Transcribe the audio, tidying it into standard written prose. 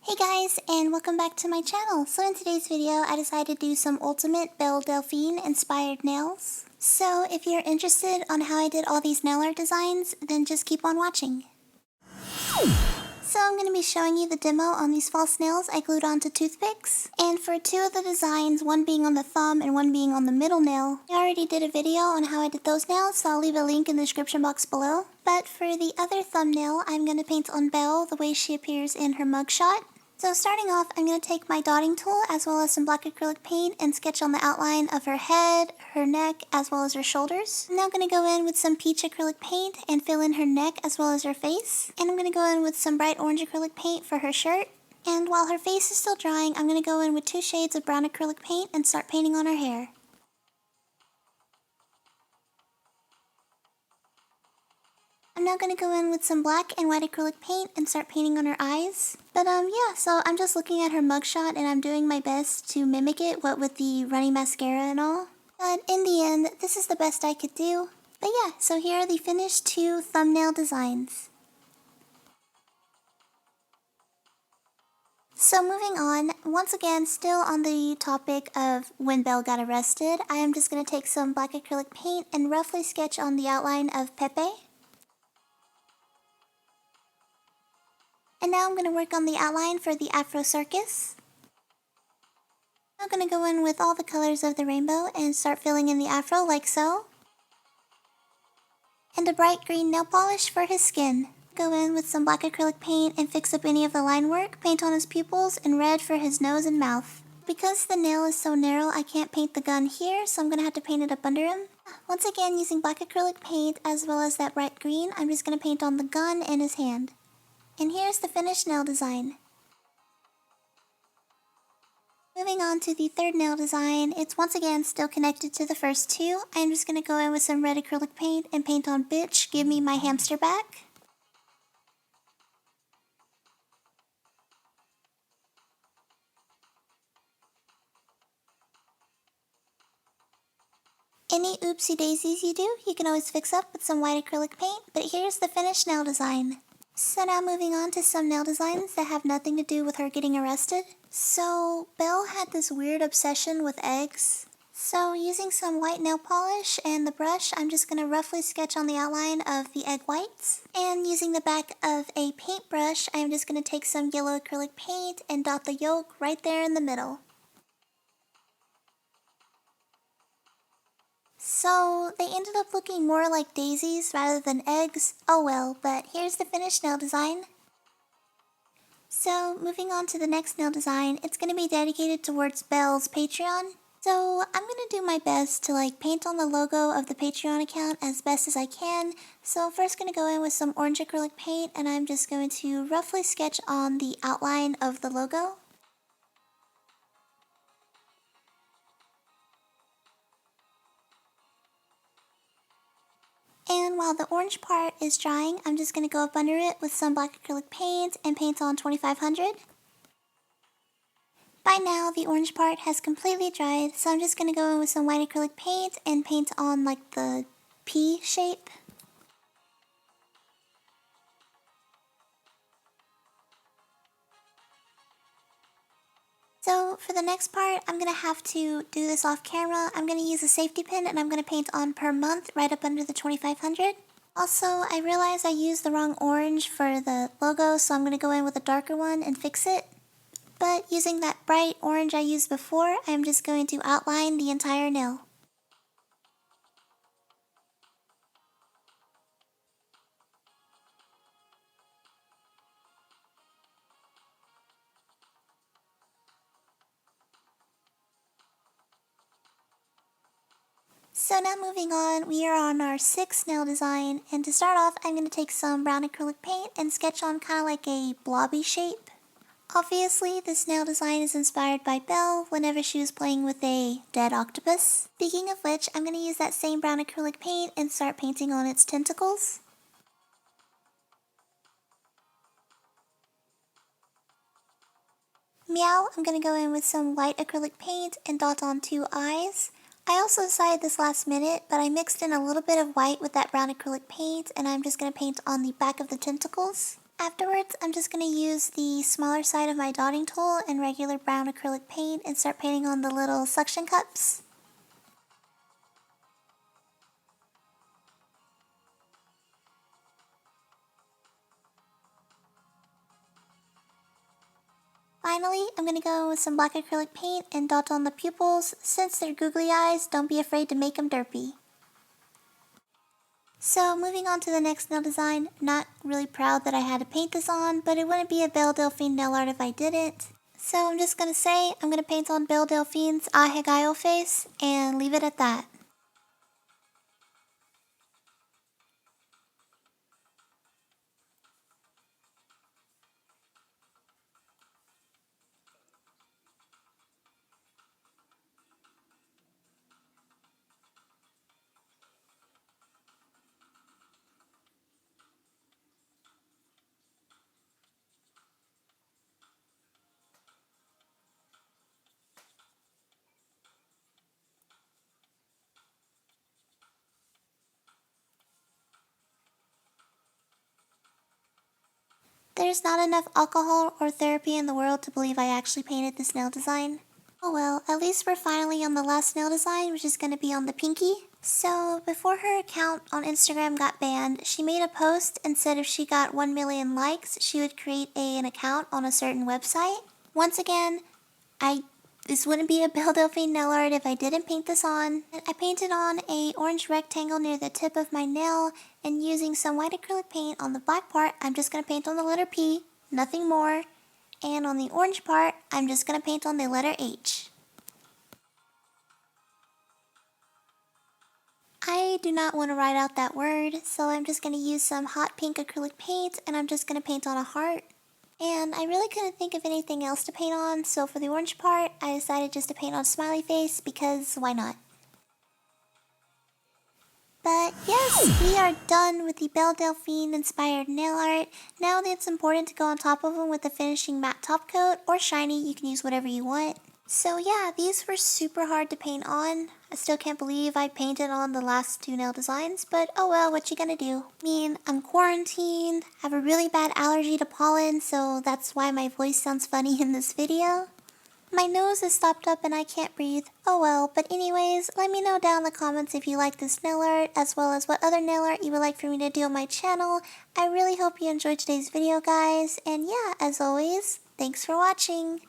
Hey guys, and welcome back to my channel. So in today's video, I decided to do some ultimate Belle Delphine inspired nails. So if you're interested on how I did all these nail art designs, then just keep on watching. So I'm going to be showing you the demo on these false nails I glued onto toothpicks. And for two of the designs, one being on the thumb and one being on the middle nail, I already did a video on how I did those nails, so I'll leave a link in the description box below. But for the other thumbnail, I'm going to paint on Belle the way she appears in her mugshot. So starting off, I'm going to take my dotting tool as well as some black acrylic paint and sketch on the outline of her head, her neck, as well as her shoulders. I'm now going to go in with some peach acrylic paint and fill in her neck as well as her face. And I'm going to go in with some bright orange acrylic paint for her shirt. And while her face is still drying, I'm going to go in with 2 shades of brown acrylic paint and start painting on her hair. I'm now going to go in with some black and white acrylic paint and start painting on her eyes. But yeah, so I'm just looking at her mugshot and I'm doing my best to mimic it, what with the runny mascara and all. But in the end, this is the best I could do. But yeah, so here are the finished 2 thumbnail designs. So moving on, once again, still on the topic of when Belle got arrested, I am just going to take some black acrylic paint and roughly sketch on the outline of Pepe. And now I'm going to work on the outline for the Afro Circus. I'm going to go in with all the colors of the rainbow and start filling in the afro like so. And a bright green nail polish for his skin. Go in with some black acrylic paint and fix up any of the line work, paint on his pupils, and red for his nose and mouth. Because the nail is so narrow, I can't paint the gun here, so I'm going to have to paint it up under him. Once again, using black acrylic paint as well as that bright green, I'm just going to paint on the gun and his hand. And here's the finished nail design. Moving on to the third nail design, it's once again still connected to the first 2. I'm just going to go in with some red acrylic paint and paint on Bitch, Give Me My Hamster Back. Any oopsie daisies you do, you can always fix up with some white acrylic paint, but here's the finished nail design. So now moving on to some nail designs that have nothing to do with her getting arrested. So Belle had this weird obsession with eggs. So using some white nail polish and the brush, I'm just going to roughly sketch on the outline of the egg whites. And using the back of a paintbrush, I'm just going to take some yellow acrylic paint and dot the yolk right there in the middle. So they ended up looking more like daisies rather than eggs. Oh well, but here's the finished nail design. So moving on to the next nail design, it's going to be dedicated towards Belle's Patreon. So I'm going to do my best to paint on the logo of the Patreon account as best as I can. So first going to go in with some orange acrylic paint and I'm just going to roughly sketch on the outline of the logo. And while the orange part is drying, I'm just going to go up under it with some black acrylic paint and paint on 2500. By now, the orange part has completely dried, so I'm just going to go in with some white acrylic paint and paint on the P shape. So for the next part, I'm going to have to do this off camera. I'm going to use a safety pin and I'm going to paint on per month right up under the 2500. Also, I realized I used the wrong orange for the logo, so I'm going to go in with a darker one and fix it. But using that bright orange I used before, I'm just going to outline the entire nail. So now moving on, we are on our 6th nail design, and to start off, I'm going to take some brown acrylic paint and sketch on kind of like a blobby shape. Obviously, this nail design is inspired by Belle whenever she was playing with a dead octopus. Speaking of which, I'm going to use that same brown acrylic paint and start painting on its tentacles. Meow, I'm going to go in with some white acrylic paint and dot on 2 eyes. I also decided this last minute, but I mixed in a little bit of white with that brown acrylic paint and I'm just going to paint on the back of the tentacles. Afterwards, I'm just going to use the smaller side of my dotting tool and regular brown acrylic paint and start painting on the little suction cups. Finally, I'm going to go with some black acrylic paint and dot on the pupils. Since they're googly eyes, don't be afraid to make them derpy. So moving on to the next nail design, not really proud that I had to paint this on, but it wouldn't be a Belle Delphine nail art if I didn't. So I'm just going to say I'm going to paint on Belle Delphine's Ayanah face and leave it at that. There's not enough alcohol or therapy in the world to believe I actually painted this nail design. Oh well, at least we're finally on the last nail design, which is going to be on the pinky. So before her account on Instagram got banned, she made a post and said if she got 1 million likes, she would create an account on a certain website. Once again, this wouldn't be a Belle Delphine nail art if I didn't paint this on. I painted on a orange rectangle near the tip of my nail, and using some white acrylic paint on the black part, I'm just going to paint on the letter P, nothing more. And on the orange part, I'm just going to paint on the letter H. I do not want to write out that word, so I'm just going to use some hot pink acrylic paint, and I'm just going to paint on a heart. And I really couldn't think of anything else to paint on, so for the orange part, I decided just to paint on smiley face because why not? But yes, we are done with the Belle Delphine inspired nail art. Now that it's important to go on top of them with the finishing matte top coat, or shiny, you can use whatever you want. So yeah, these were super hard to paint on. I still can't believe I painted on the last 2 nail designs, but oh well, what you gonna do? I mean, I'm quarantined, have a really bad allergy to pollen, so that's why my voice sounds funny in this video. My nose is stopped up and I can't breathe. Oh well, but anyways, let me know down in the comments if you like this nail art, as well as what other nail art you would like for me to do on my channel. I really hope you enjoyed today's video, guys, and yeah, as always, thanks for watching.